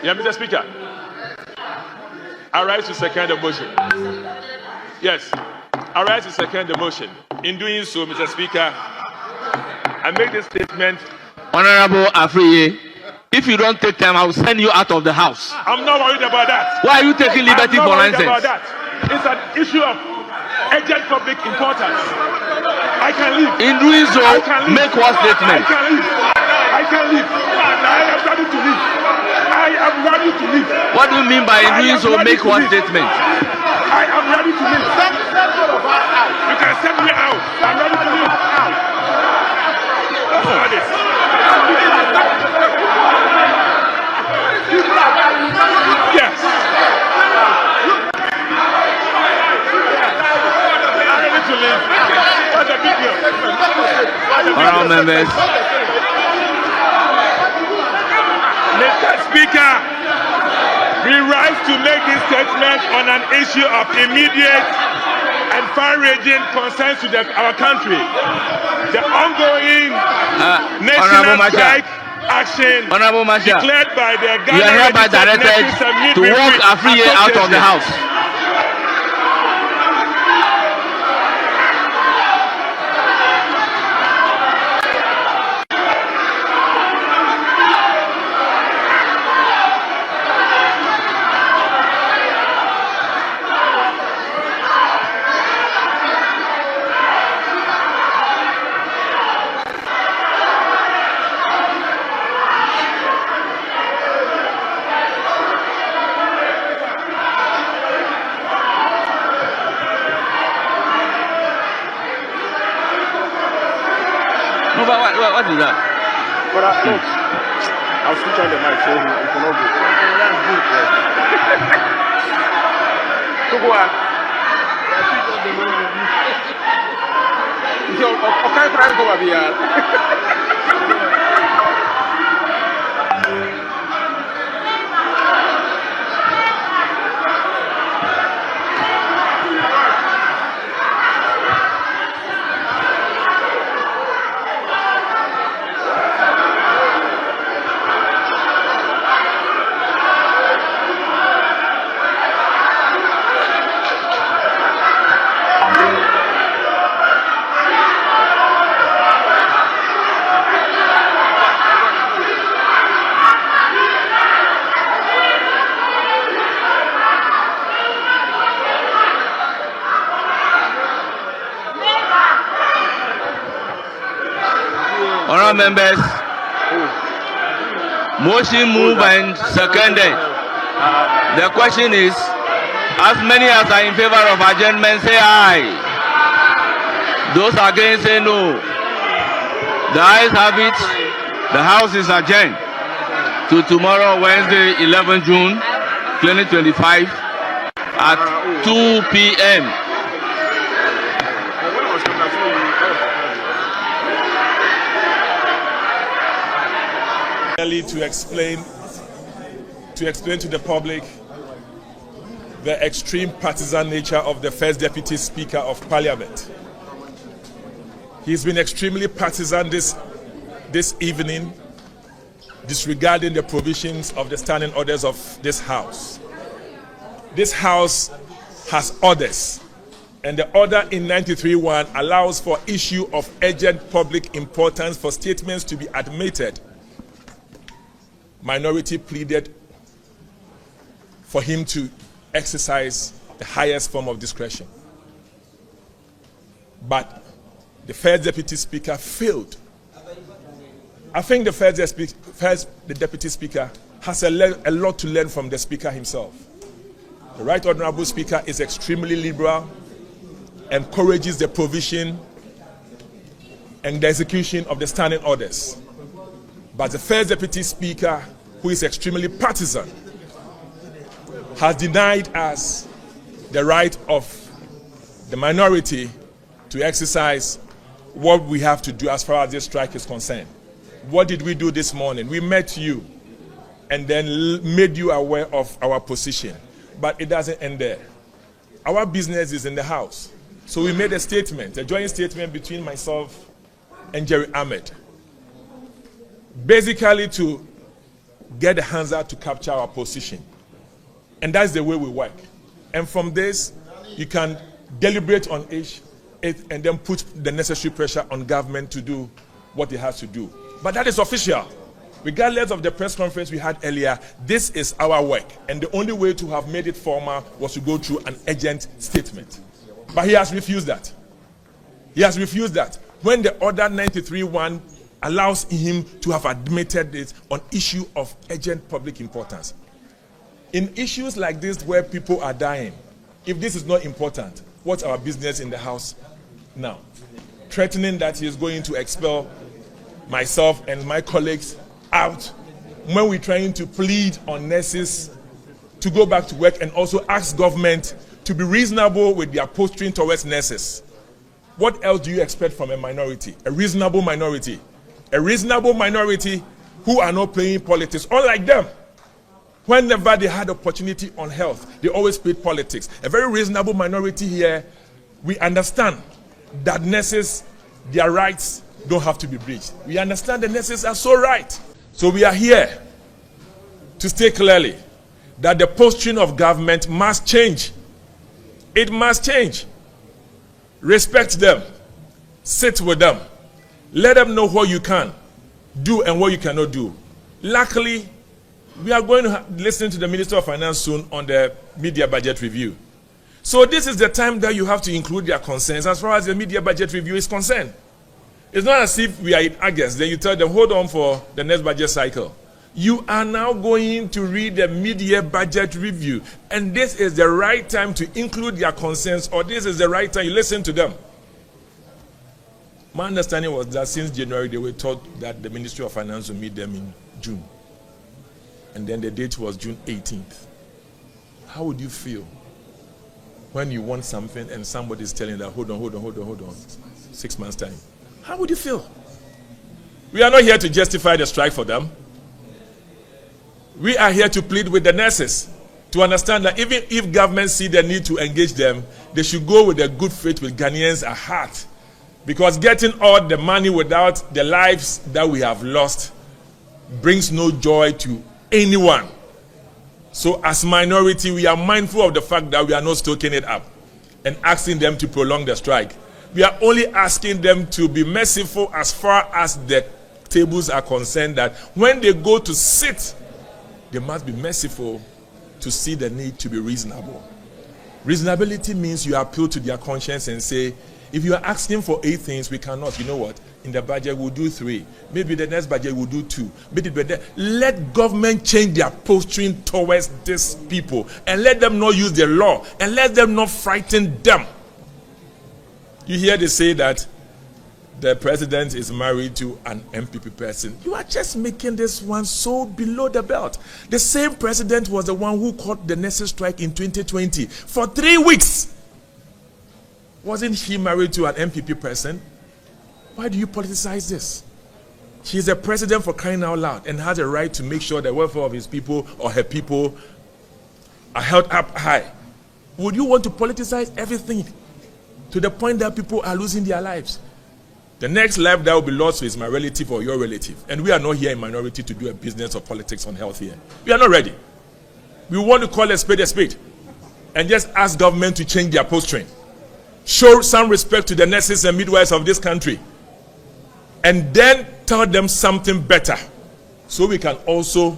Yeah, Mr. Speaker. I rise to second the motion. Yes, I rise to second the motion. In doing so, Mr. Speaker, I make this statement. Honorable Afriye, if you don't take time, I will send you out of the house. I'm not worried about that. Why are you taking liberty for nonsense? About that. It's an issue of urgent public importance. I can leave. In doing so, make what statement? I can leave. I can leave. I am ready to leave. I am ready to leave. What do you mean by in doing so, make what statement? I am ready to leave. You can send me out. I'm ready to leave. That's all it is. Yes. I'm ready to leave. What's the big deal? Honourable members. Mr. Speaker, we rise to make this statement on an issue of immediate and far-ranging concerns to our country. The ongoing national strike action declared by the Ghana you are hereby directed to walk Afriye out of the house. What is that? But look, I'll switch on the mic so you can all go. That's Honourable members, motion moved and seconded. The question is, as many as are in favor of adjournment say aye. Those against say no. The ayes have it. The House is adjourned to tomorrow, Wednesday, 11 June 2025 at 2 p.m. To explain to the public the extreme partisan nature of the first Deputy Speaker of Parliament. He's been extremely partisan this evening, disregarding the provisions of the standing orders of this House. This House has orders, and the order in 93(1) allows for issue of urgent public importance for statements to be admitted. Minority pleaded for him to exercise the highest form of discretion. But the first Deputy Speaker failed. I think the first Deputy Speaker has a lot to learn from the Speaker himself. The Right Honourable Speaker is extremely liberal, encourages the provision and the execution of the standing orders. But the first Deputy Speaker, who is extremely partisan, has denied us the right of the minority to exercise what we have to do as far as this strike is concerned. What did we do this morning? We met you and then made you aware of our position. But it doesn't end there. Our business is in the House. So we made a statement, a joint statement between myself and Jerry Ahmed, basically to get the hands out to capture our position. And that's the way we work. And from this, you can deliberate on it and then put the necessary pressure on government to do what it has to do. But that is official. Regardless of the press conference we had earlier, this is our work. And the only way to have made it formal was to go through an urgent statement. But he has refused that. He has refused that. When the Order 93-1 allows him to have admitted it on issue of urgent public importance. In issues like this where people are dying, if this is not important, what's our business in the House now? Threatening that he is going to expel myself and my colleagues out when we're trying to plead on nurses to go back to work and also ask government to be reasonable with their posturing towards nurses. What else do you expect from a minority? A reasonable minority. A reasonable minority who are not playing politics, unlike them. Whenever they had opportunity on health, they always played politics. A very reasonable minority here, we understand that nurses, their rights don't have to be breached. We understand the nurses are so right. So we are here to state clearly that the posturing of government must change. It must change. Respect them. Sit with them. Let them know what you can do and what you cannot do. Luckily, we are going to listen to the Minister of Finance soon on the media budget review. So this is the time that you have to include their concerns as far as the media budget review is concerned. It's not as if we are in August, then you tell them, hold on for the next budget cycle. You are now going to read the media budget review, and this is the right time to include their concerns, or this is the right time you listen to them. My understanding was that since January, they were told that the Ministry of Finance will meet them in June. And then the date was June 18th. How would you feel when you want something and somebody is telling that, hold on, 6 months' time? How would you feel? We are not here to justify the strike for them. We are here to plead with the nurses to understand that even if government see the need to engage them, they should go with the good faith with Ghanaians at heart. Because getting all the money without the lives that we have lost brings no joy to anyone. So as minority, we are mindful of the fact that we are not stoking it up and asking them to prolong the strike. We are only asking them to be merciful as far as the tables are concerned, that when they go to sit, they must be merciful to see the need to be reasonable. Reasonability means you appeal to their conscience and say, if you are asking for 8 things, we cannot. You know what? In the budget, we'll do 3. Maybe the next budget, we'll do 2. Let government change their posturing towards these people and let them not use the law and let them not frighten them. You hear they say that the president is married to an MPP person. You are just making this one so below the belt. The same president was the one who caught the nurses strike in 2020 for 3 weeks. Wasn't he married to an MPP person? Why do you politicize this? She's a president, for crying out loud, and has a right to make sure the welfare of his people or her people are held up high. Would you want to politicize everything to the point that people are losing their lives? The next life that will be lost is my relative or your relative. And we are not here in minority to do a business of politics on health here. We are not ready. We want to call a spade and just ask government to change their posturing. Show some respect to the nurses and midwives of this country. And then tell them something better, so we can also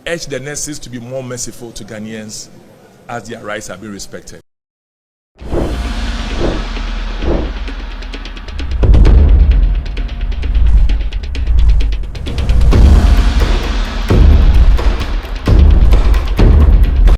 urge the nurses to be more merciful to Ghanaians as their rights have been respected.